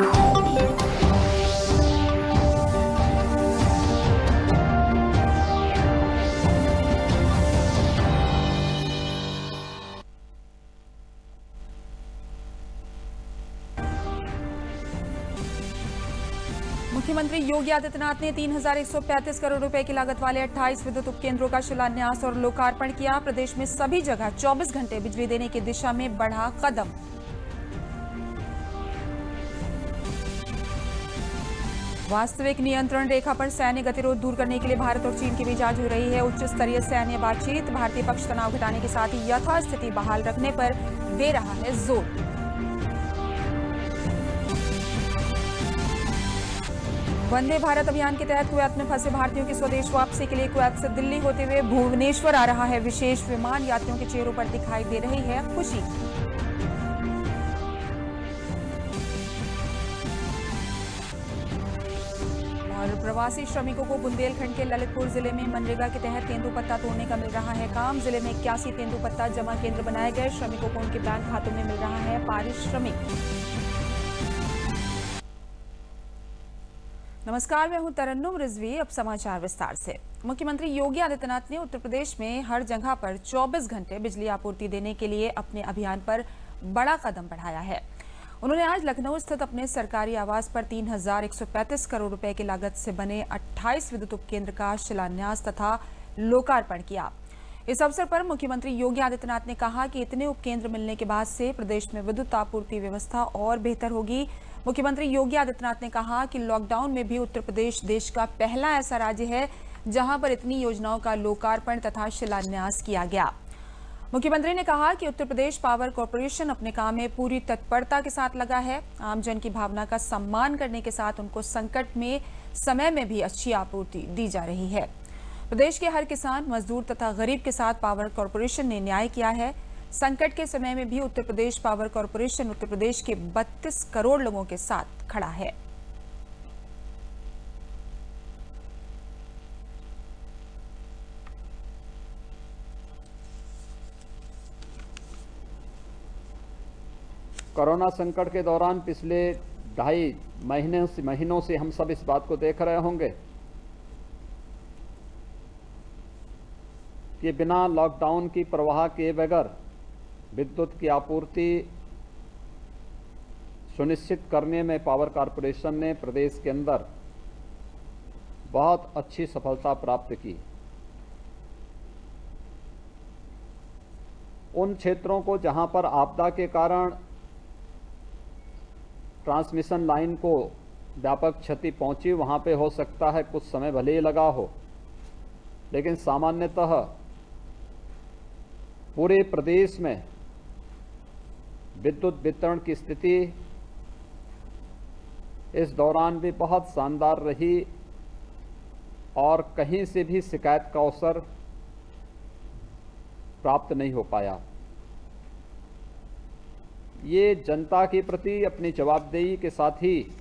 मुख्यमंत्री योगी आदित्यनाथ ने 3,135 करोड़ रुपए की लागत वाले 28 विद्युत उपकेंद्रों का शिलान्यास और लोकार्पण किया। प्रदेश में सभी जगह 24 घंटे बिजली देने की दिशा में बढ़ा कदम। वास्तविक नियंत्रण रेखा पर सैन्य गतिरोध दूर करने के लिए भारत और चीन के बीच आज हो रही है उच्च स्तरीय सैन्य बातचीत। भारतीय पक्ष तनाव घटाने के साथ ही यथास्थिति बहाल रखने पर दे रहा है जोर। वंदे भारत अभियान के तहत कुवैत में फंसे भारतीयों की स्वदेश वापसी के लिए कुवैत से दिल्ली होते हुए भुवनेश्वर आ रहा है विशेष विमान। यात्रियों के चेहरों पर दिखाई दे रही है खुशी। और प्रवासी श्रमिकों को बुंदेलखंड के ललितपुर जिले में मनरेगा के तहत तेंदुपत्ता तोड़ने का मिल रहा है काम। जिले में 81 तेंदुपत्ता जमा केंद्र बनाए गए। श्रमिकों को उनके बैंक खातों में मिल रहा है पारिश्रमिक। नमस्कार, मैं हूं तरन्नुम रिजवी। अब समाचार विस्तार से। मुख्यमंत्री योगी आदित्यनाथ ने उत्तर प्रदेश में हर जगह पर 24 घंटे बिजली आपूर्ति देने के लिए अपने अभियान पर बड़ा कदम बढ़ाया है। उन्होंने आज लखनऊ स्थित अपने सरकारी आवास पर 3,135 करोड़ रुपए की लागत से बने 28 विद्युत उपकेंद्र का शिलान्यास तथा लोकार्पण किया। इस अवसर पर मुख्यमंत्री योगी आदित्यनाथ ने कहा कि इतने उपकेंद्र मिलने के बाद से प्रदेश में विद्युत आपूर्ति व्यवस्था और बेहतर होगी। मुख्यमंत्री योगी आदित्यनाथ ने कहा कि लॉकडाउन में भी उत्तर प्रदेश देश का पहला ऐसा राज्य है जहां पर इतनी योजनाओं का लोकार्पण तथा शिलान्यास किया गया। मुख्यमंत्री ने कहा कि उत्तर प्रदेश पावर कॉरपोरेशन अपने काम में पूरी तत्परता के साथ लगा है। आमजन की भावना का सम्मान करने के साथ उनको संकट में समय में भी अच्छी आपूर्ति दी जा रही है। प्रदेश के हर किसान, मजदूर तथा गरीब के साथ पावर कॉरपोरेशन ने न्याय किया है। संकट के समय में भी उत्तर प्रदेश पावर कॉरपोरेशन उत्तर प्रदेश के 32 करोड़ लोगों के साथ खड़ा है। कोरोना संकट के दौरान पिछले 2.5 महीनों से हम सब इस बात को देख रहे होंगे कि बिना लॉकडाउन की परवाह किए बगैर विद्युत की आपूर्ति सुनिश्चित करने में पावर कॉरपोरेशन ने प्रदेश के अंदर बहुत अच्छी सफलता प्राप्त की। उन क्षेत्रों को जहां पर आपदा के कारण ट्रांसमिशन लाइन को व्यापक क्षति पहुंची, वहां पे हो सकता है कुछ समय भले ही लगा हो, लेकिन सामान्यतः पूरे प्रदेश में विद्युत वितरण की स्थिति इस दौरान भी बहुत शानदार रही और कहीं से भी शिकायत का अवसर प्राप्त नहीं हो पाया। ये जनता के प्रति अपनी जवाबदेही के साथ ही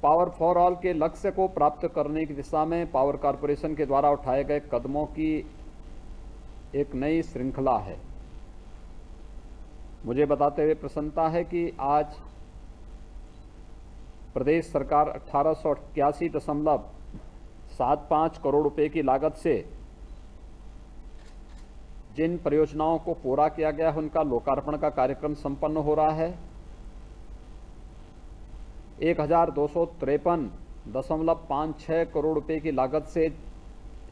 पावर फॉर ऑल के लक्ष्य को प्राप्त करने की दिशा में पावर कॉरपोरेशन के द्वारा उठाए गए कदमों की एक नई श्रृंखला है। मुझे बताते हुए प्रसन्नता है कि आज प्रदेश सरकार 1881.75 करोड़ रुपए की लागत से जिन परियोजनाओं को पूरा किया गया है उनका लोकार्पण का कार्यक्रम संपन्न हो रहा है। 1,253.56 करोड़ रुपए की लागत से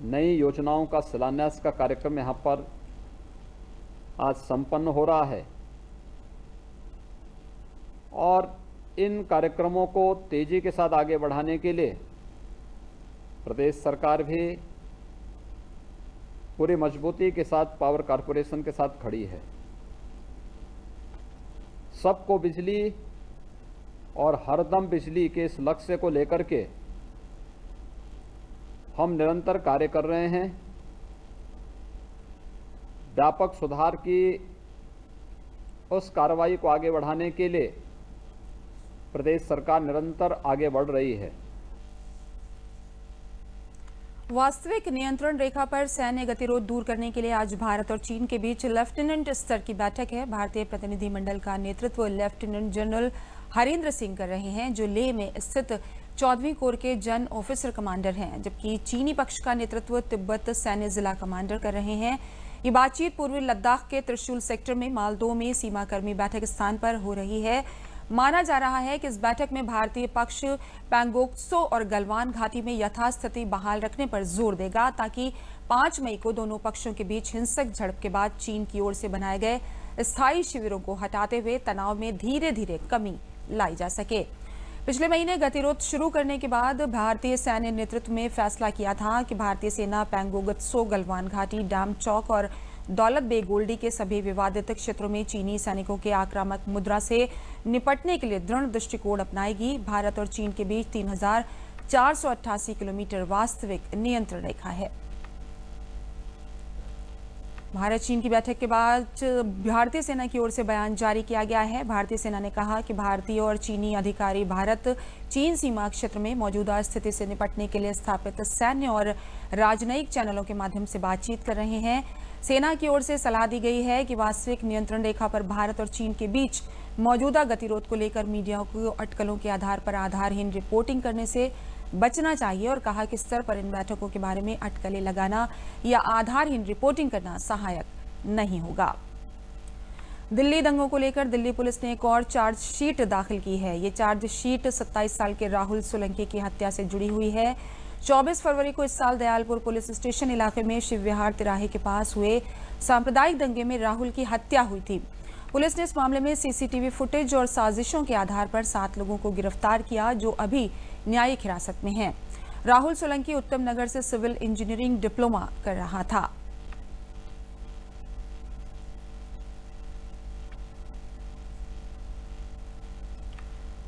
नई योजनाओं का शिलान्यास का कार्यक्रम यहां पर आज संपन्न हो रहा है और इन कार्यक्रमों को तेजी के साथ आगे बढ़ाने के लिए प्रदेश सरकार भी पूरी मजबूती के साथ पावर कॉरपोरेशन के साथ खड़ी है। सबको बिजली और हरदम बिजली के इस लक्ष्य को लेकर के हम निरंतर कार्य कर रहे हैं। व्यापक सुधार की उस कार्रवाई को आगे बढ़ाने के लिए प्रदेश सरकार निरंतर आगे बढ़ रही है। वास्तविक नियंत्रण रेखा पर सैन्य गतिरोध दूर करने के लिए आज भारत और चीन के बीच लेफ्टिनेंट स्तर की बैठक है। भारतीय प्रतिनिधिमंडल का नेतृत्व लेफ्टिनेंट जनरल हरेंद्र सिंह कर रहे हैं, जो लेह में स्थित 14वीं कोर के जन ऑफिसर कमांडर हैं, जबकि चीनी पक्ष का नेतृत्व तिब्बत सैन्य जिला कमांडर कर रहे हैं। ये बातचीत पूर्वी लद्दाख के त्रिशूल सेक्टर में मालदो में सीमाकर्मी बैठक स्थान पर हो रही है। माना जा रहा है कि इस बैठक में भारतीय पक्ष पैंगोक्सो और गलवान घाटी में यथास्थिति बहाल रखने पर जोर देगा, ताकि 5 मई को दोनों पक्षों के बीच हिंसक झड़प के बाद चीन की ओर से बनाए गए स्थायी शिविरों को हटाते हुए तनाव में धीरे धीरे कमी लाई जा सके। पिछले महीने गतिरोध शुरू करने के बाद भारतीय सैन्य नेतृत्व में फैसला किया था कि भारतीय सेना पैंगोक्सो, गलवान घाटी, डैम चौक और दौलत बे गोल्डी के सभी विवादित क्षेत्रों में चीनी सैनिकों के आक्रामक मुद्रा से निपटने के लिए दृढ़ दृष्टिकोण अपनाएगी। भारत और चीन के बीच 3,488 किलोमीटर वास्तविक नियंत्रण रेखा है। भारत चीन की बैठक के बाद भारतीय सेना की ओर से बयान जारी किया गया है। भारतीय सेना ने कहा कि भारतीय और चीनी अधिकारी भारत चीन सीमा क्षेत्र में मौजूदा स्थिति से निपटने के लिए स्थापित सैन्य और राजनयिक चैनलों के माध्यम से बातचीत कर रहे हैं। सेना की ओर से सलाह दी गई है कि वास्तविक नियंत्रण रेखा पर भारत और चीन के बीच मौजूदा गतिरोध को लेकर मीडिया को अटकलों के आधार पर आधारहीन रिपोर्टिंग करने से बचना चाहिए और कहा कि स्तर पर इन बैठकों के बारे में अटकलें लगाना या आधारहीन रिपोर्टिंग करना सहायक नहीं होगा। दिल्ली दंगों को लेकर दिल्ली पुलिस ने एक और चार्जशीट दाखिल की है। ये चार्जशीट 27 साल के राहुल सोलंकी की हत्या से जुड़ी हुई है। 24 फरवरी को इस साल दयालपुर पुलिस स्टेशन इलाके में शिव विहार तिराहे के पास हुए सांप्रदायिक दंगे में राहुल की हत्या हुई थी। पुलिस ने इस मामले में सीसीटीवी फुटेज और साजिशों के आधार पर 7 लोगों को गिरफ्तार किया, जो अभी न्यायिक हिरासत में हैं। राहुल सोलंकी उत्तम नगर से सिविल इंजीनियरिंग डिप्लोमा कर रहा था।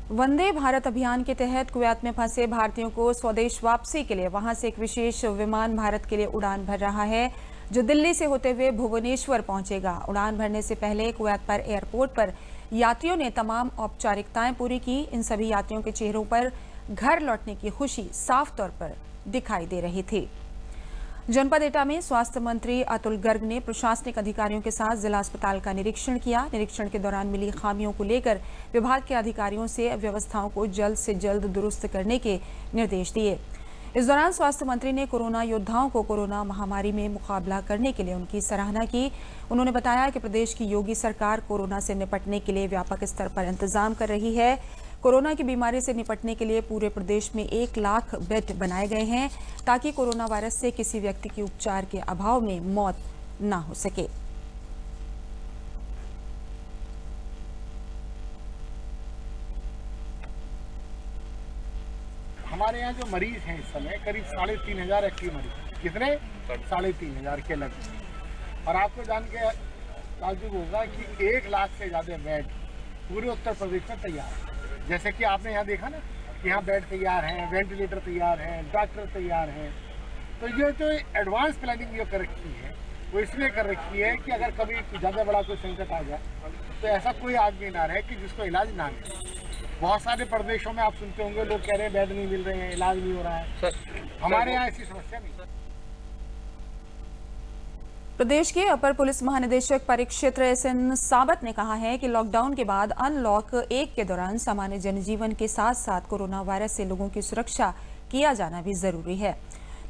वंदे भारत अभियान के तहत कुवैत में फंसे भारतीयों को स्वदेश वापसी के लिए वहां से एक विशेष विमान भारत के लिए उड़ान भर रहा है, जो दिल्ली से होते हुए भुवनेश्वर पहुंचेगा। उड़ान भरने से पहले कुवैत पर एयरपोर्ट पर यात्रियों ने तमाम औपचारिकताएं पूरी की। इन सभी यात्रियों के चेहरों पर घर लौटने की खुशी साफ तौर पर दिखाई दे रही थी। जनपद एटा में स्वास्थ्य मंत्री अतुल गर्ग ने प्रशासनिक अधिकारियों के साथ जिला अस्पताल का निरीक्षण किया। निरीक्षण के दौरान मिली खामियों को लेकर विभाग के अधिकारियों से व्यवस्थाओं को जल्द से जल्द दुरुस्त करने के निर्देश दिए। इस दौरान स्वास्थ्य मंत्री ने कोरोना योद्धाओं को कोरोना महामारी में मुकाबला करने के लिए उनकी सराहना की। उन्होंने बताया कि प्रदेश की योगी सरकार कोरोना से निपटने के लिए व्यापक स्तर पर इंतजाम कर रही है। कोरोना की बीमारी से निपटने के लिए पूरे प्रदेश में 1 लाख बेड बनाए गए हैं, ताकि कोरोना वायरस से किसी व्यक्ति की उपचार के अभाव में मौत न हो सके। हमारे यहाँ जो मरीज हैं इस समय करीब 3,500 एक्टिव मरीज। कितने? 3,500 के लगभग। और आपको जान के ताज्जुब होगा कि 1 लाख से ज़्यादा बेड पूरे उत्तर प्रदेश में तैयार है। जैसे कि आपने यहाँ देखा ना कि यहाँ बेड तैयार हैं, वेंटिलेटर तैयार हैं, डॉक्टर तैयार हैं। तो ये जो एडवांस प्लानिंग जो कर रखी है वो इसलिए कर रखी है कि अगर कभी ज़्यादा बड़ा कोई संकट आ जाए तो ऐसा कोई आदमी ना रहे कि जिसको इलाज ना मिले। बहुत सारे प्रदेशों में आप सुनते होंगे लोग कह रहे हैं बेड नहीं मिल रहे हैं, इलाज नहीं हो रहा है। सर, हमारे यहाँ ऐसी समस्या नहीं। प्रदेश के अपर पुलिस महानिदेशक परिक्षेत्र SN साबत ने कहा है कि लॉकडाउन के बाद अनलॉक 1 के दौरान सामान्य जनजीवन के साथ साथ कोरोना वायरस से लोगों की सुरक्षा किया जाना भी जरूरी है।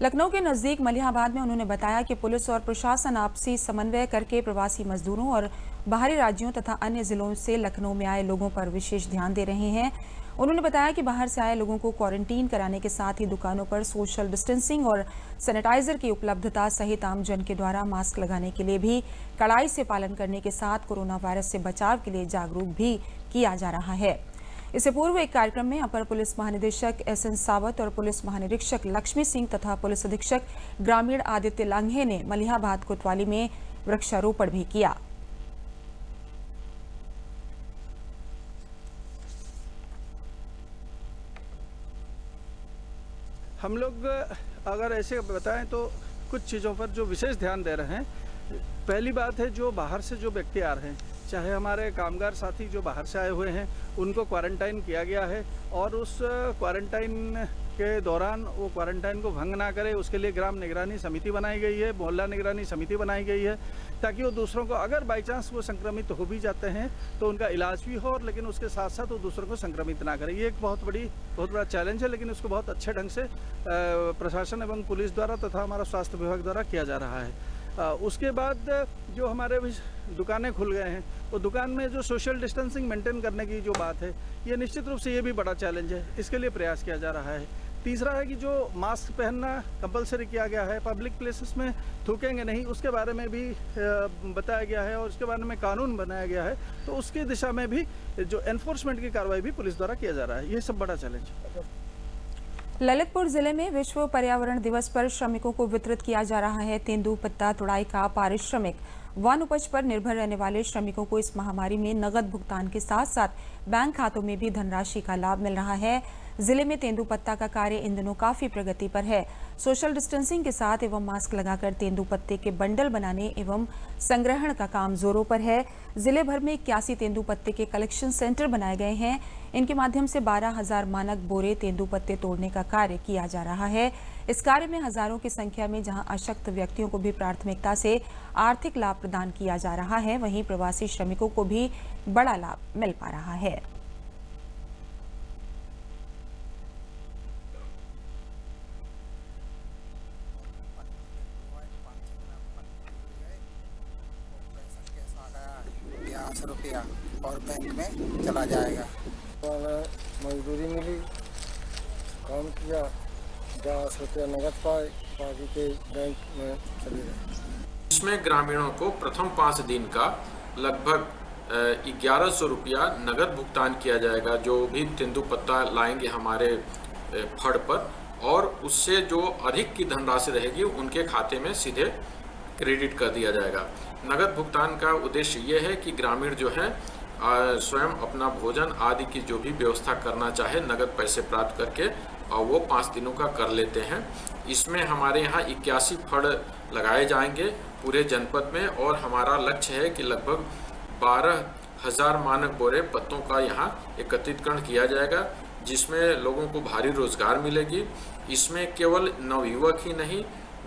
लखनऊ के नजदीक मलिहाबाद में उन्होंने बताया कि पुलिस और प्रशासन आपसी समन्वय करके प्रवासी मजदूरों और बाहरी राज्यों तथा अन्य जिलों से लखनऊ में आए लोगों पर विशेष ध्यान दे रहे हैं। उन्होंने बताया कि बाहर से आए लोगों को क्वारंटीन कराने के साथ ही दुकानों पर सोशल डिस्टेंसिंग और सैनिटाइजर की उपलब्धता सहित आमजन के द्वारा मास्क लगाने के लिए भी कड़ाई से पालन करने के साथ कोरोना वायरस से बचाव के लिए जागरूक भी किया जा रहा है। इससे पूर्व एक कार्यक्रम में अपर पुलिस महानिदेशक SN सावत और पुलिस महानिरीक्षक लक्ष्मी सिंह तथा पुलिस अधीक्षक ग्रामीण आदित्य लांघे ने मलिहाबाद कोतवाली में वृक्षारोपण भी किया। हम लोग अगर ऐसे बताएं तो कुछ चीज़ों पर जो विशेष ध्यान दे रहे हैं। पहली बात है, जो बाहर से जो व्यक्ति आ रहे हैं, चाहे हमारे कामगार साथी जो बाहर से आए हुए हैं उनको क्वारंटाइन किया गया है और उस क्वारंटाइन के दौरान वो क्वारंटाइन को भंग ना करे उसके लिए ग्राम निगरानी समिति बनाई गई है, मोहल्ला निगरानी समिति बनाई गई है, ताकि वो दूसरों को, अगर बाई चांस वो संक्रमित हो भी जाते हैं तो उनका इलाज भी हो, और लेकिन उसके साथ साथ वो दूसरों को संक्रमित ना करे। ये एक बहुत बड़ा चैलेंज है, लेकिन उसको बहुत अच्छे ढंग से प्रशासन एवं पुलिस द्वारा तथा हमारा स्वास्थ्य विभाग द्वारा किया जा रहा है। उसके बाद जो हमारे भी दुकानें खुल गए हैं, वो दुकान में जो सोशल डिस्टेंसिंग मेंटेन करने की जो बात है, ये निश्चित रूप से ये भी बड़ा चैलेंज है, इसके लिए प्रयास किया जा रहा है। तीसरा है कि जो मास्क पहनना कंपलसरी किया गया है, पब्लिक प्लेसेस में थूकेंगे नहीं, उसके बारे में भी बताया गया है और उसके बारे में कानून बनाया गया है, तो उसकी दिशा में भी जो एनफोर्समेंट की कार्रवाई भी पुलिस द्वारा किया जा रहा है। ये सब बड़ा चैलेंज है। ललितपुर जिले में विश्व पर्यावरण दिवस पर श्रमिकों को वितरित किया जा रहा है तेंदुपत्ता तुड़ाई का पारिश्रमिक। वन उपज पर निर्भर रहने वाले श्रमिकों को इस महामारी में नगद भुगतान के साथ साथ बैंक खातों में भी धनराशि का लाभ मिल रहा है। जिले में तेंदुपत्ता का कार्य इन दिनों काफी प्रगति पर है। सोशल डिस्टेंसिंग के साथ एवं मास्क लगाकर तेंदुपत्ते के बंडल बनाने एवं संग्रहण का काम जोरों पर है। जिले भर में 81 तेंदुपत्ते के कलेक्शन सेंटर बनाए गए हैं। इनके माध्यम से 12,000 मानक बोरे तेंदुपत्ते तोड़ने का कार्य किया जा रहा है। इस कार्य में हजारों की संख्या में जहां अशक्त व्यक्तियों को भी प्राथमिकता से आर्थिक लाभ प्रदान किया जा रहा है, वहीं प्रवासी श्रमिकों को भी बड़ा लाभ मिल पा रहा है। रुपया और बैंक में चला जाएगा। और मजदूरी मिली, काम किया, 10 रुपया नगद पाए, बाकी के बैंक में चले गए। इसमें ग्रामीणों को प्रथम 5 दिन का लगभग 1100 रुपया नगद भुगतान किया जाएगा, जो भी तेंदुपत्ता लाएंगे हमारे फड़ पर, और उससे जो अधिक की धनराशि रहेगी उनके खाते में सीधे क्रेडिट कर दिया जाएगा। नगद भुगतान का उद्देश्य ये है कि ग्रामीण जो है स्वयं अपना भोजन आदि की जो भी व्यवस्था करना चाहे नगद पैसे प्राप्त करके, और वो 5 दिनों का कर लेते हैं। इसमें हमारे यहाँ 81 फड़ लगाए जाएंगे पूरे जनपद में, और हमारा लक्ष्य है कि लगभग 12,000 मानक बोरे पत्तों का यहाँ एकत्रितकरण किया जाएगा, जिसमें लोगों को भारी रोजगार मिलेगी। इसमें केवल नवयुवक ही नहीं,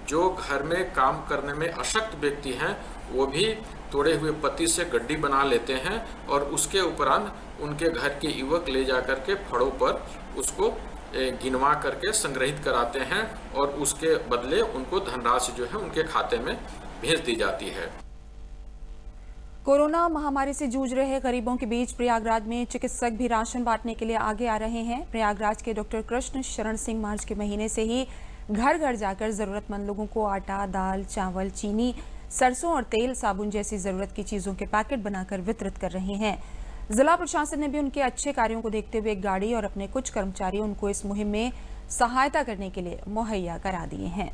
जो घर में काम करने में अशक्त व्यक्ति हैं, वो भी तोड़े हुए पत्ती से गड्डी बना लेते हैं और उसके उपरांत उनके घर के युवक ले जा कर के फड़ों पर उसको गिनवा करके संग्रहित कराते हैं, और उसके बदले उनको धनराशि जो है उनके खाते में भेज दी जाती है। कोरोना महामारी से जूझ रहे गरीबों के बीच प्रयागराज में चिकित्सक भी राशन बांटने के लिए आगे आ रहे हैं। प्रयागराज के डॉक्टर कृष्ण शरण सिंह मार्च के महीने से ही घर घर जाकर जरूरतमंद लोगों को आटा, दाल, चावल, चीनी, सरसों और तेल, साबुन जैसी जरूरत की चीजों के पैकेट बनाकर वितरित कर रहे हैं। जिला प्रशासन ने भी उनके अच्छे कार्यों को देखते हुए एक गाड़ी और अपने कुछ कर्मचारी उनको इस मुहिम में सहायता करने के लिए मुहैया करा दिए हैं।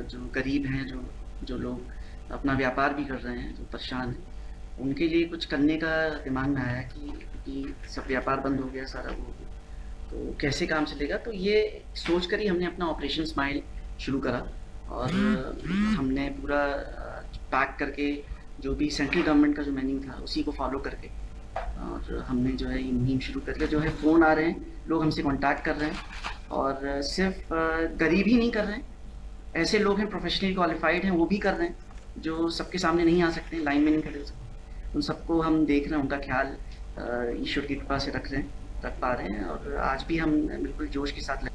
जो गरीब हैं, जो लोग अपना व्यापार भी कर रहे हैं, जो परेशान हैं, उनके लिए कुछ करने का दिमाग में आया कि सब व्यापार बंद हो गया, सारा वो तो कैसे काम चलेगा। तो ये सोच कर ही हमने अपना ऑपरेशन स्माइल शुरू करा, और हमने पूरा पैक करके जो भी सेंट्रल गवर्नमेंट का जो मेन्यू था उसी को फॉलो करके, और हमने जो है ये मुहिम शुरू करके, जो है फ़ोन आ रहे हैं, लोग हमसे कांटेक्ट कर रहे हैं, और सिर्फ गरीब ही नहीं कर रहे हैं, ऐसे लोग हैं प्रोफेशनली क्वालिफाइड हैं, वो भी कर रहे हैं, जो सबके सामने नहीं आ सकते, लाइन में नहीं खड़े हो सकते, उन सबको हम देख रहे हैं, उनका ख्याल ईश्वर की कृपा से रख पा रहे हैं, और आज भी हम बिल्कुल जोश के साथ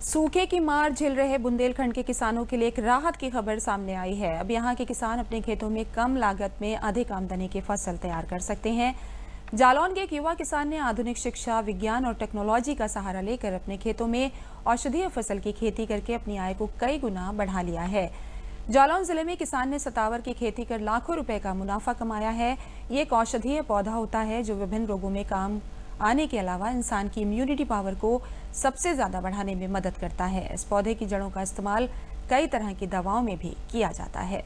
सूखे की मार झेल रहे बुंदेलखंड के किसानों के लिए एक राहत की खबर सामने आई है। अब यहाँ के किसान अपने खेतों में कम लागत में अधिक आमदनी की फसल तैयार कर सकते हैं। जालौन के एक युवा किसान ने आधुनिक शिक्षा, विज्ञान और टेक्नोलॉजी का सहारा लेकर अपने खेतों में औषधीय फसल की खेती करके अपनी आय को कई गुना बढ़ा लिया है। जालौन जिले में किसान ने सतावर की खेती कर लाखों रुपए का मुनाफा कमाया है। ये एक औषधीय पौधा होता है जो विभिन्न रोगों में काम आने के अलावा इंसान की इम्यूनिटी पावर को सबसे ज्यादा बढ़ाने में मदद करता है। इस पौधे की जड़ों का इस्तेमाल कई तरह की दवाओं में भी किया जाता है।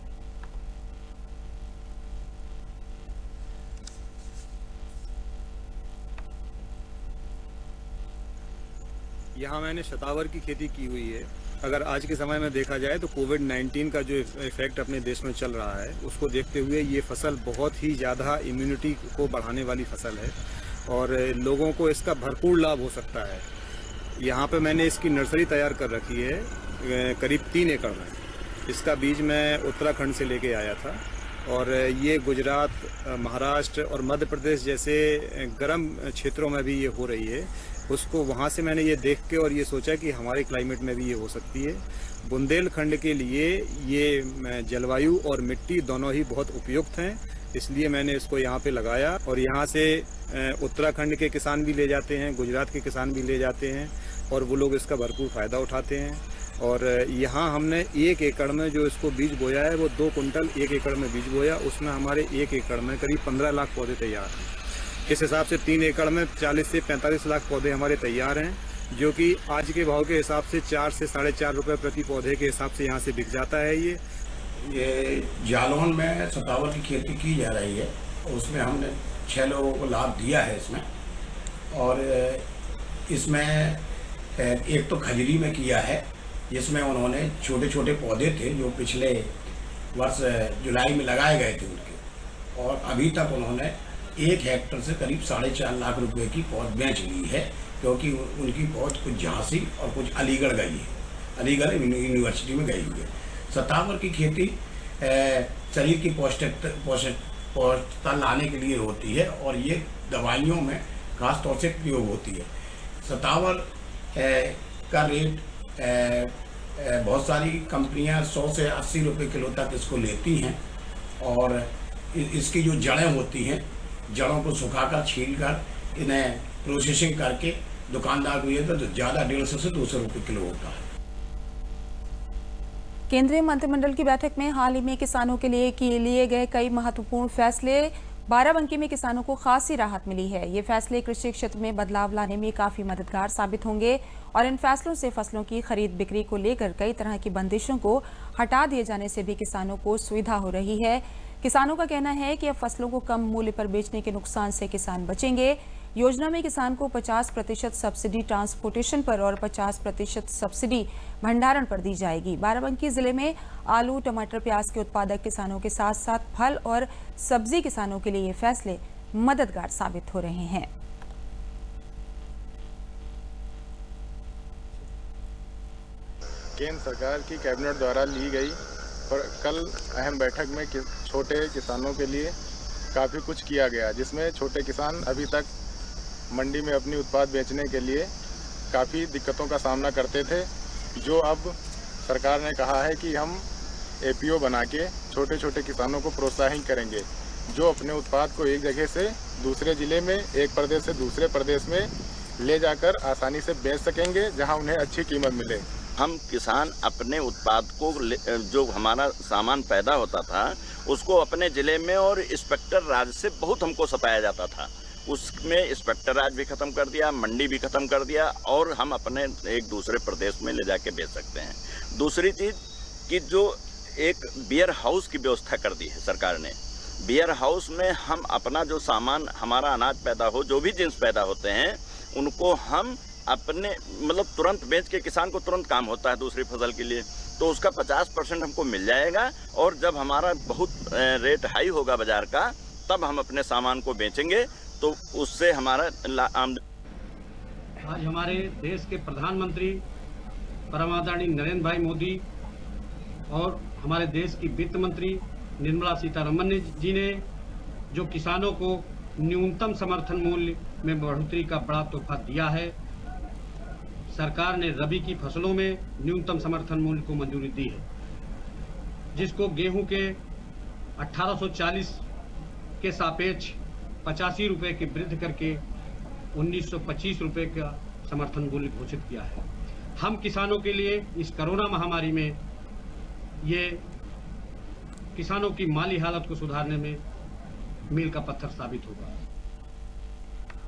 यहाँ मैंने शतावर की खेती की हुई है। अगर आज के समय में देखा जाए तो कोविड-19 का जो इफेक्ट अपने देश में चल रहा है उसको देखते हुए ये फसल बहुत ही ज़्यादा इम्यूनिटी को बढ़ाने वाली फसल है और लोगों को इसका भरपूर लाभ हो सकता है। यहाँ पे मैंने इसकी नर्सरी तैयार कर रखी है करीब 3 एकड़ में। इसका बीज मैं उत्तराखंड से लेके आया था और ये गुजरात, महाराष्ट्र और मध्य प्रदेश जैसे गर्म क्षेत्रों में भी ये हो रही है। उसको वहाँ से मैंने ये देख के और ये सोचा कि हमारे क्लाइमेट में भी ये हो सकती है। बुंदेलखंड के लिए ये जलवायु और मिट्टी दोनों ही बहुत उपयुक्त हैं, इसलिए मैंने इसको यहाँ पे लगाया और यहाँ से उत्तराखंड के किसान भी ले जाते हैं, गुजरात के किसान भी ले जाते हैं और वो लोग इसका भरपूर फ़ायदा उठाते हैं। और यहाँ हमने 1 एकड़ में जो इसको बीज बोया है वो 2 कुंटल 1 एकड़ में बीज बोया, उसमें हमारे 1 एकड़ में करीब 15 लाख पौधे तैयार हैं। इस हिसाब से 3 एकड़ में 40 से 45 लाख पौधे हमारे तैयार हैं, जो कि आज के भाव के हिसाब से 4 से 4.5 रुपये प्रति पौधे के हिसाब से यहाँ से बिक जाता है। ये जालौन में शतावर की खेती की जा रही है, उसमें हमने 6 लोगों को लाभ दिया है इसमें। और इसमें एक तो खजरी में किया है, जिसमें उन्होंने छोटे छोटे पौधे थे जो पिछले वर्ष जुलाई में लगाए गए थे उनके, और अभी तक उन्होंने 1 हेक्टर से करीब 4.5 लाख रुपए की पौध बेच ली है, क्योंकि उनकी पौध कुछ झांसी और कुछ अलीगढ़ गई है, अलीगढ़ यूनिवर्सिटी में गई हुई है। शतावर की खेती शरीर की पौष्टिकता लाने के लिए होती है और ये दवाइयों में खास तौर से प्रयोग होती है। शतावर का रेट बहुत सारी कंपनियां 100 से 80 रुपये किलो तक इसको लेती हैं, और इसकी जो जड़ें होती हैं, जड़ों को सुखाकर छीलकर इन्हें प्रोसेसिंग करके दुकानदार को ये तो ज़्यादा 150 से 200 रुपये किलो होता है। केंद्रीय मंत्रिमंडल की बैठक में हाल ही में किसानों के लिए गए कई महत्वपूर्ण फैसले, बाराबंकी में किसानों को खासी राहत मिली है। ये फैसले कृषि क्षेत्र में बदलाव लाने में काफी मददगार साबित होंगे और इन फैसलों से फसलों की खरीद बिक्री को लेकर कई तरह की बंदिशों को हटा दिए जाने से भी किसानों को सुविधा हो रही है। किसानों का कहना है कि अब फसलों को कम मूल्य पर बेचने के नुकसान से किसान बचेंगे। योजना में किसान को 50% सब्सिडी ट्रांसपोर्टेशन पर और 50% सब्सिडी भंडारण पर दी जाएगी। बाराबंकी जिले में आलू, टमाटर, प्याज के उत्पादक किसानों के साथ साथ फल और सब्जी किसानों के लिए ये फैसले मददगार साबित हो रहे हैं। केंद्र सरकार की कैबिनेट द्वारा ली गई और कल अहम बैठक में छोटे किसानों के लिए काफ़ी कुछ किया गया, जिसमें छोटे किसान अभी तक मंडी में अपनी उत्पाद बेचने के लिए काफ़ी दिक्कतों का सामना करते थे, जो अब सरकार ने कहा है कि हम एपीओ बना के छोटे छोटे किसानों को प्रोत्साहित करेंगे, जो अपने उत्पाद को एक जगह से दूसरे ज़िले में, एक प्रदेश से दूसरे प्रदेश में ले जाकर आसानी से बेच सकेंगे, जहां उन्हें अच्छी कीमत मिले। हम किसान अपने उत्पाद को, जो हमारा सामान पैदा होता था, उसको अपने ज़िले में और इंस्पेक्टर राज से बहुत हमको सताया जाता था, उसमें इंस्पेक्टर राज भी ख़त्म कर दिया, मंडी भी ख़त्म कर दिया, और हम अपने एक दूसरे प्रदेश में ले जाके बेच सकते हैं। दूसरी चीज़ कि जो एक बियर हाउस की व्यवस्था कर दी है सरकार ने, बियर हाउस में हम अपना जो सामान, हमारा अनाज पैदा हो, जो भी जिन्स पैदा होते हैं, उनको हम अपने मतलब तुरंत बेच के किसान को तुरंत काम होता है दूसरी फसल के लिए, तो उसका 50% हमको मिल जाएगा, और जब हमारा बहुत रेट हाई होगा बाज़ार का, तब हम अपने सामान को बेचेंगे, तो उससे हमारा आज हमारे देश के प्रधानमंत्री परम आदरणीय नरेंद्र भाई मोदी और हमारे देश की वित्त मंत्री निर्मला सीतारमन जी ने जो किसानों को न्यूनतम समर्थन मूल्य में बढ़ोतरी का बड़ा तोहफा दिया है। सरकार ने रबी की फसलों में न्यूनतम समर्थन मूल्य को मंजूरी दी है, जिसको गेहूं के 1840 के सापेक्ष 85 रुपये की वृद्धि करके 1925 रुपये का समर्थन मूल्य घोषित किया है। हम किसानों के लिए इस कोरोना महामारी में ये किसानों की माली हालत को सुधारने में मील का पत्थर साबित होगा।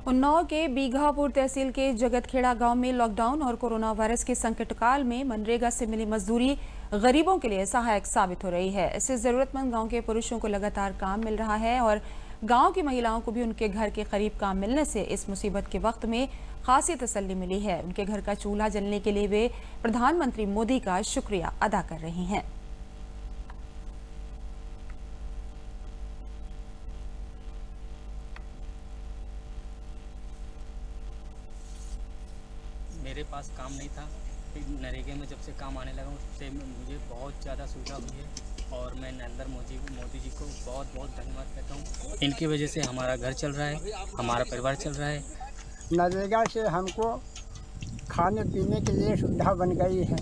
उन्नाव के बीघापुर तहसील के जगतखेड़ा गांव में लॉकडाउन और कोरोना वायरस के संकट काल में मनरेगा से मिली मजदूरी गरीबों के लिए सहायक साबित हो रही है। इससे जरूरतमंद गांव के पुरुषों को लगातार काम मिल रहा है और गांव की महिलाओं को भी उनके घर के करीब काम मिलने से इस मुसीबत के वक्त में खासी तसल्ली मिली है। उनके घर का चूल्हा जलने के लिए वे प्रधानमंत्री मोदी का शुक्रिया अदा कर रही हैं। मेरे पास काम नहीं था, नरेगा में जब से काम आने लगा उससे मुझे बहुत ज़्यादा सुविधा हुई है और मैं नरेंद्र मोदी जी को बहुत बहुत धन्यवाद कहता हूँ। इनकी वजह से हमारा घर चल रहा है, हमारा परिवार चल रहा है। नरेगा से हमको खाने पीने के लिए सुविधा बन गई है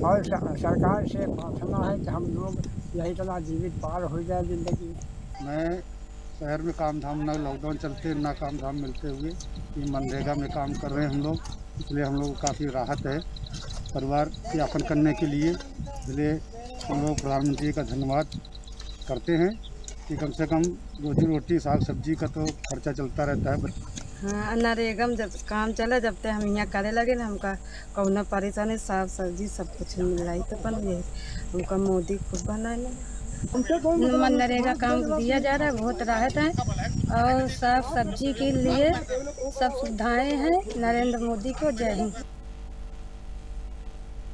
और सरकार से प्रार्थना है कि हम लोग यही तरह जीवित पार हो जाए ज़िंदगी। मैं शहर में काम धाम ना लॉकडाउन चलते ना काम धाम मिलते हुए ये मनरेगा में काम कर रहे हैं हम लोग, इसलिए हम लोग को काफ़ी राहत है परिवार यापन करने के लिए। इसलिए हम लोग प्रधानमंत्री का धन्यवाद करते हैं कि कम से कम रोजी रोटी साग सब्जी का तो खर्चा चलता रहता है। हाँ, नरेगा में जब काम चला जब तक हम यहाँ करे लगे ना हमका कौनो परेशानी साग सब्जी सब कुछ मिल रही तो बन गई हमका मोदी खुद बनाए मनरेगा काम दिया जा रहा है, बहुत राहत है और साग सब्जी के लिए सब सुविधाएं हैं। नरेंद्र मोदी को जय हिंद।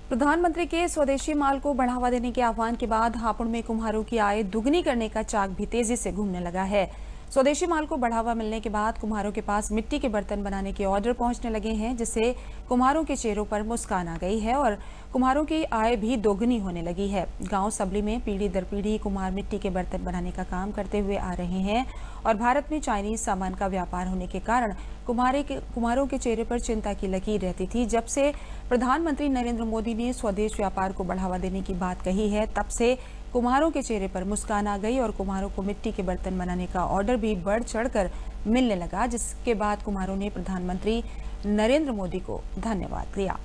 प्रधानमंत्री के स्वदेशी माल को बढ़ावा देने के आह्वान के बाद हापुड़ में कुम्हारों की आय दुगनी करने का चाक भी तेजी से घूमने लगा है। स्वदेशी माल को बढ़ावा मिलने के बाद कुम्हारों के पास मिट्टी के बर्तन बनाने के ऑर्डर पहुंचने लगे हैं, जिससे कुम्हारों के चेहरों पर मुस्कान आ गई है और कुम्हारों की आय भी दोगुनी होने लगी है। गांव सबली में पीढ़ी दर पीढ़ी कुम्हार मिट्टी के बर्तन बनाने का काम करते हुए आ रहे हैं और भारत में चाइनीज सामान का व्यापार होने के कारण कुम्हारों के चेहरे पर चिंता की लकीर रहती थी। जब से प्रधानमंत्री नरेंद्र मोदी ने स्वदेश व्यापार को बढ़ावा देने की बात कही है, तब से कुम्हारों के चेहरे पर मुस्कान आ गई और कुम्हारों को मिट्टी के बर्तन बनाने का ऑर्डर भी बढ़ चढ़कर मिलने लगा, जिसके बाद कुम्हारों ने प्रधानमंत्री नरेंद्र मोदी को धन्यवाद दिया।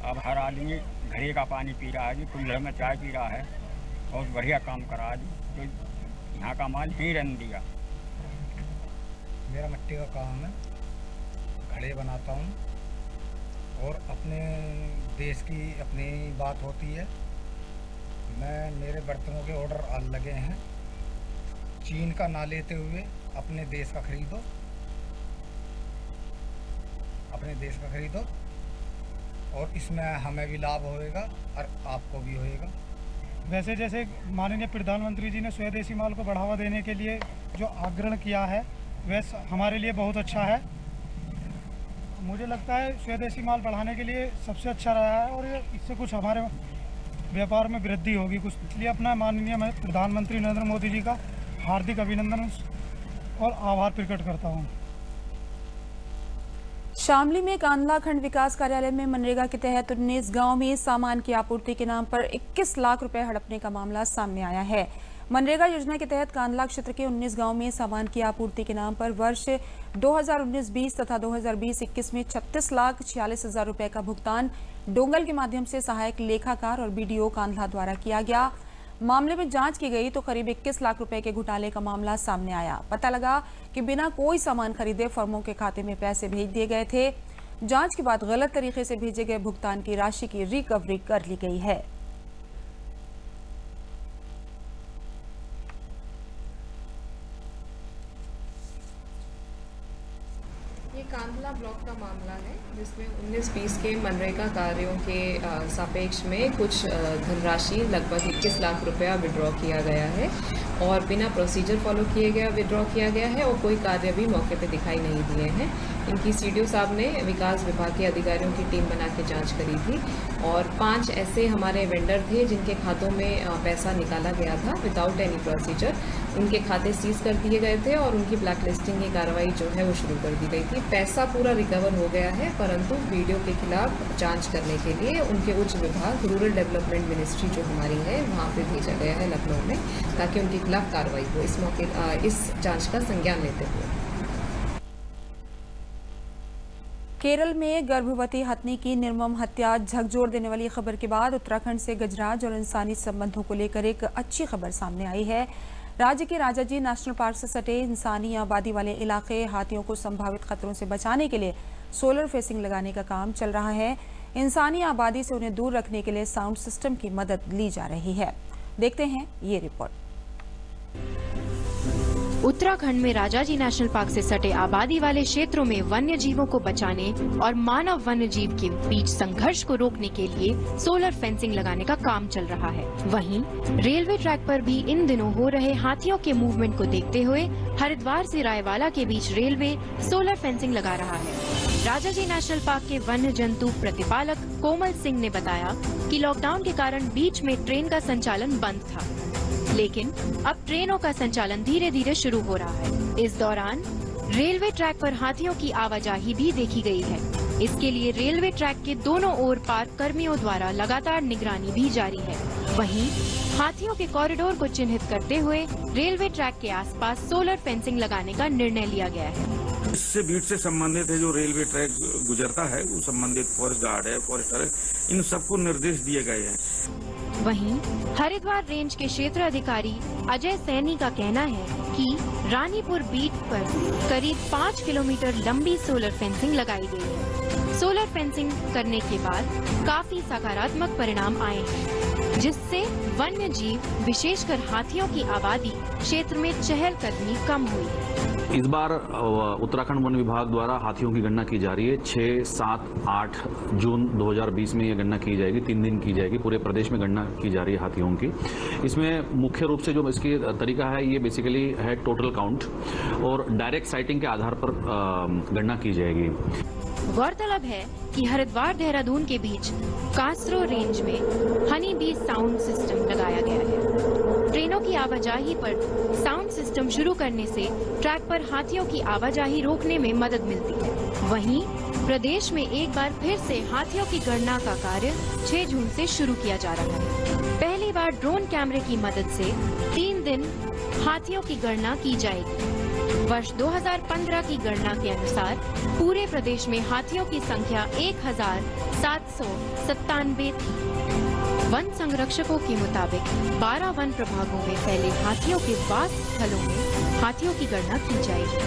अब हर आदमी घड़े का पानी पी रहा है जी, कुल्हड़ में चाय पी रहा है। बहुत बढ़िया काम करा जी, तो यहाँ का माल ही रहने दिया। मेरा मिट्टी का काम है, घड़े बनाता हूँ और अपने देश की अपनी बात होती है। मेरे बर्तनों के ऑर्डर आ लगे हैं। चीन का ना लेते हुए अपने देश का खरीदो, अपने देश का खरीदो और इसमें हमें भी लाभ होएगा और आपको भी होएगा। वैसे जैसे माननीय प्रधानमंत्री जी ने स्वदेशी माल को बढ़ावा देने के लिए जो आग्रह किया है वह हमारे लिए बहुत अच्छा है। मुझे लगता है स्वदेशी माल बढ़ाने के लिए सबसे अच्छा रहा है और इससे कुछ हमारे व्यापार में वृद्धि होगी कुछ, इसलिए अपना माननीय मैं प्रधानमंत्री नरेंद्र मोदी जी का हार्दिक अभिनंदन और आभार प्रकट करता हूँ। शामली में कांदला खंड विकास कार्यालय में मनरेगा के तहत 19 गांव में सामान की आपूर्ति के नाम पर 21 लाख रुपए हड़पने का मामला सामने आया है। मनरेगा योजना के तहत कांदला क्षेत्र के 19 गांव में सामान की आपूर्ति के नाम पर वर्ष 2019-20 तथा 2020-21 में 36,46,000 रुपए का भुगतान डोंगल के माध्यम से सहायक लेखाकार और बीडीओ कांदला द्वारा किया गया। मामले में जांच की गई तो करीब 21 लाख रुपए के घोटाले का मामला सामने आया। पता लगा कि बिना कोई सामान खरीदे फर्मों के खाते में पैसे भेज दिए गए थे। जांच के बाद गलत तरीके से भेजे गए भुगतान की राशि की रिकवरी कर ली गई है। ये कांदला ब्लॉक का मामला है जिसमें 19-20 के मनरेगा कार्यों के सापेक्ष में कुछ धनराशि लगभग 21 लाख रुपया विड्रॉ किया गया है और बिना प्रोसीजर फॉलो किए गया विड्रॉ किया गया है और कोई कार्य भी मौके पे दिखाई नहीं दिए हैं। इनकी सीडीओ साहब ने विकास विभाग के अधिकारियों की टीम बना के जांच करी थी और 5 ऐसे हमारे वेंडर थे जिनके खातों में पैसा निकाला गया था विदाउट एनी प्रोसीजर। उनके खाते सीज कर दिए गए थे और उनकी ब्लैक लिस्टिंग की कार्रवाई जो है वो शुरू कर दी गई थी। पैसा पूरा रिकवर हो गया है, परंतु वीडियो के खिलाफ जांच करने के लिए उनके उच्च विभाग रूरल डेवलपमेंट मिनिस्ट्री जो हमारी है वहाँ पे भेजा गया है लखनऊ में, ताकि उनके खिलाफ कार्रवाई हो। इस मौके इस जांच का संज्ञान लेते हुए केरल में गर्भवती हथनी की निर्मम हत्या झकझोर देने वाली खबर के बाद उत्तराखंड से गजराज और इंसानी संबंधों को लेकर एक अच्छी खबर सामने आई है। राज्य के राजाजी नेशनल पार्क से सटे इंसानी आबादी वाले इलाके हाथियों को संभावित खतरों से बचाने के लिए सोलर फेंसिंग लगाने का काम चल रहा है। इंसानी आबादी से उन्हें दूर रखने के लिए साउंड सिस्टम की मदद ली जा रही है। देखते हैं ये रिपोर्ट। उत्तराखंड में राजाजी नेशनल पार्क से सटे आबादी वाले क्षेत्रों में वन्य जीवों को बचाने और मानव वन्य जीव के बीच संघर्ष को रोकने के लिए सोलर फेंसिंग लगाने का काम चल रहा है। वहीं रेलवे ट्रैक पर भी इन दिनों हो रहे हाथियों के मूवमेंट को देखते हुए हरिद्वार से रायवाला के बीच रेलवे सोलर फेंसिंग लगा रहा है। राजाजी नेशनल पार्क के वन्य जंतु प्रतिपालक कोमल सिंह ने बताया कि लॉकडाउन के कारण बीच में ट्रेन का संचालन बंद था, लेकिन अब ट्रेनों का संचालन धीरे धीरे शुरू हो रहा है। इस दौरान रेलवे ट्रैक पर हाथियों की आवाजाही भी देखी गई है। इसके लिए रेलवे ट्रैक के दोनों ओर पार्क कर्मियों द्वारा लगातार निगरानी भी जारी है। वहीं हाथियों के कॉरिडोर को चिन्हित करते हुए रेलवे ट्रैक के आसपास सोलर फेंसिंग लगाने का निर्णय लिया गया है। इससे बीट से संबंधित है, जो रेलवे ट्रैक गुजरता है, वो संबंधित फॉरेस्ट गार्ड है, फॉरेस्टर है, इन सबको निर्देश दिए गए हैं। वहीं हरिद्वार रेंज के क्षेत्र अधिकारी अजय सैनी का कहना है कि रानीपुर बीट पर करीब 5 किलोमीटर लंबी सोलर फेंसिंग लगाई गई है। सोलर फेंसिंग करने के बाद काफी सकारात्मक परिणाम आए हैं, जिससे वन्य जीव विशेषकर हाथियों की आबादी क्षेत्र में चहलकदमी कम हुई है। इस बार उत्तराखंड वन विभाग द्वारा हाथियों की गणना की जा रही है। 6, 7, 8 जून 2020 में ये गणना की जाएगी, 3 दिन की जाएगी। पूरे प्रदेश में गणना की जा रही है हाथियों की। इसमें मुख्य रूप से जो इसकी तरीका है, ये बेसिकली है टोटल काउंट और डायरेक्ट साइटिंग के आधार पर गणना की जाएगी। गौरतलब है कि हरिद्वार देहरादून के बीच कासरो रेंज में हनी बी साउंड सिस्टम लगाया गया है। ट्रेनों की आवाजाही पर साउंड सिस्टम शुरू करने से ट्रैक पर हाथियों की आवाजाही रोकने में मदद मिलती है। वहीं प्रदेश में एक बार फिर से हाथियों की गणना का कार्य 6 जून से शुरू किया जा रहा है। पहली बार ड्रोन कैमरे की मदद से 3 दिन हाथियों की गणना की जाएगी। वर्ष 2015 की गणना के अनुसार पूरे प्रदेश में हाथियों की संख्या 1797 थी। वन संरक्षकों के मुताबिक 12 वन प्रभागों में फैले हाथियों के वास स्थलों में हाथियों की गणना की जाएगी।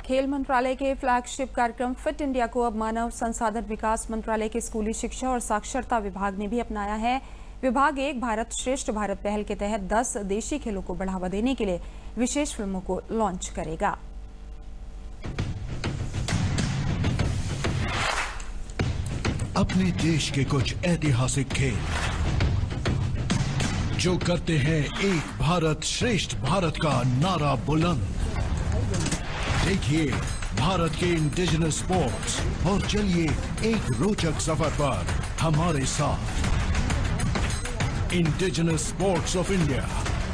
खेल मंत्रालय के फ्लैगशिप कार्यक्रम फिट इंडिया को अब मानव संसाधन विकास मंत्रालय के स्कूली शिक्षा और साक्षरता विभाग ने भी अपनाया है। विभाग एक भारत श्रेष्ठ भारत पहल के तहत 10 देशी खेलों को बढ़ावा देने के लिए विशेष फिल्मों को लॉन्च करेगा। अपने देश के कुछ ऐतिहासिक खेल जो करते हैं एक भारत श्रेष्ठ भारत का नारा बुलंद। देखिए भारत के इंडिजिनस स्पोर्ट्स और चलिए एक रोचक सफर पर हमारे साथ। Indigenous sports of India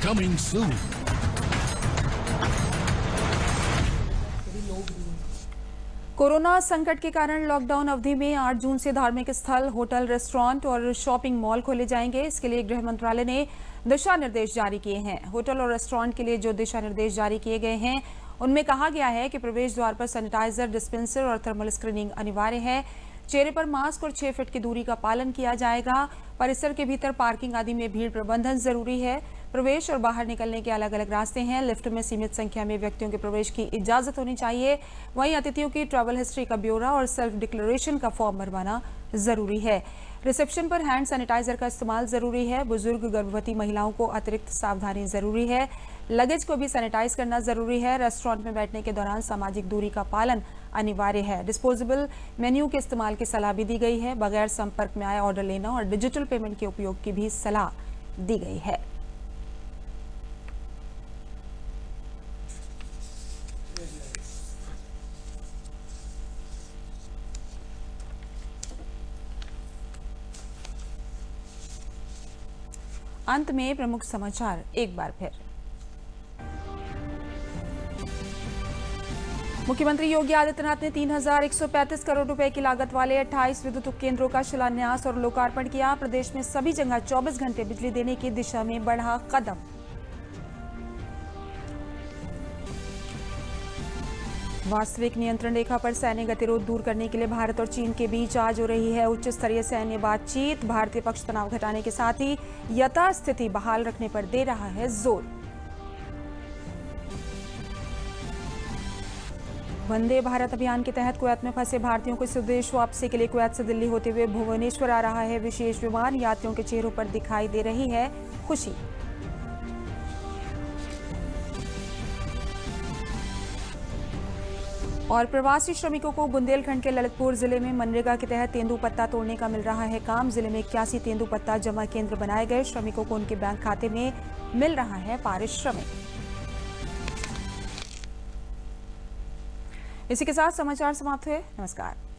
coming soon. Corona संकट के कारण लॉकडाउन अवधि में 8 जून से धार्मिक स्थल, होटल, रेस्टोरेंट और शॉपिंग मॉल खोले जाएंगे। इसके लिए गृह मंत्रालय ने दिशा निर्देश जारी किए हैं। होटल और रेस्टोरेंट के लिए जो दिशा निर्देश जारी किए गए हैं, उनमें कहा गया है कि प्रवेश द्वार पर सैनिटाइजर, डिस्पेंसर और थर्मल स्क्रीनिंग अनिवार्य है। चेहरे पर मास्क और 6 फीट की दूरी का पालन किया जाएगा। परिसर के भीतर पार्किंग आदि में भीड़ प्रबंधन जरूरी है। प्रवेश और बाहर निकलने के अलग अलग रास्ते हैं। लिफ्ट में सीमित संख्या में व्यक्तियों के प्रवेश की इजाजत होनी चाहिए। वहीं अतिथियों की ट्रैवल हिस्ट्री का ब्यौरा और सेल्फ डिक्लेरेशन का फॉर्म भरवाना जरूरी है। रिसेप्शन पर हैंड सैनिटाइजर का इस्तेमाल जरूरी है। बुजुर्ग, गर्भवती महिलाओं को अतिरिक्त सावधानी जरूरी है। लगेज को भी सैनिटाइज करना जरूरी है। रेस्टोरेंट में बैठने के दौरान सामाजिक दूरी का पालन अनिवार्य है। डिस्पोजेबल मेन्यू के इस्तेमाल की सलाह भी दी गई है। बगैर संपर्क में आए ऑर्डर लेना और डिजिटल पेमेंट के उपयोग की भी सलाह दी गई है। अंत में प्रमुख समाचार एक बार फिर। मुख्यमंत्री योगी आदित्यनाथ ने 3,135 करोड़ रुपए की लागत वाले 28 विद्युत उपकेंद्रों का शिलान्यास और लोकार्पण किया। प्रदेश में सभी जगह 24 घंटे बिजली देने की दिशा में बढ़ा कदम। वास्तविक नियंत्रण रेखा पर सैन्य गतिरोध दूर करने के लिए भारत और चीन के बीच आज हो रही है उच्च स्तरीय सैन्य बातचीत। भारतीय पक्ष तनाव घटाने के साथ ही यथास्थिति बहाल रखने पर दे रहा है जोर। वंदे भारत अभियान के तहत कुवैत में फंसे भारतीयों को स्वदेश वापसी के लिए कुवैत से दिल्ली होते हुए भुवनेश्वर आ रहा है विशेष विमान। यात्रियों के चेहरों पर दिखाई दे रही है खुशी। और प्रवासी श्रमिकों को बुंदेलखंड के ललितपुर जिले में मनरेगा के तहत तेंदुपत्ता तोड़ने का मिल रहा है काम। जिले में 81 तेंदुपत्ता जमा केंद्र बनाए गए। श्रमिकों को उनके बैंक खाते में मिल रहा है पारिश्रमिक। इसी के साथ समाचार समाप्त हुए। नमस्कार।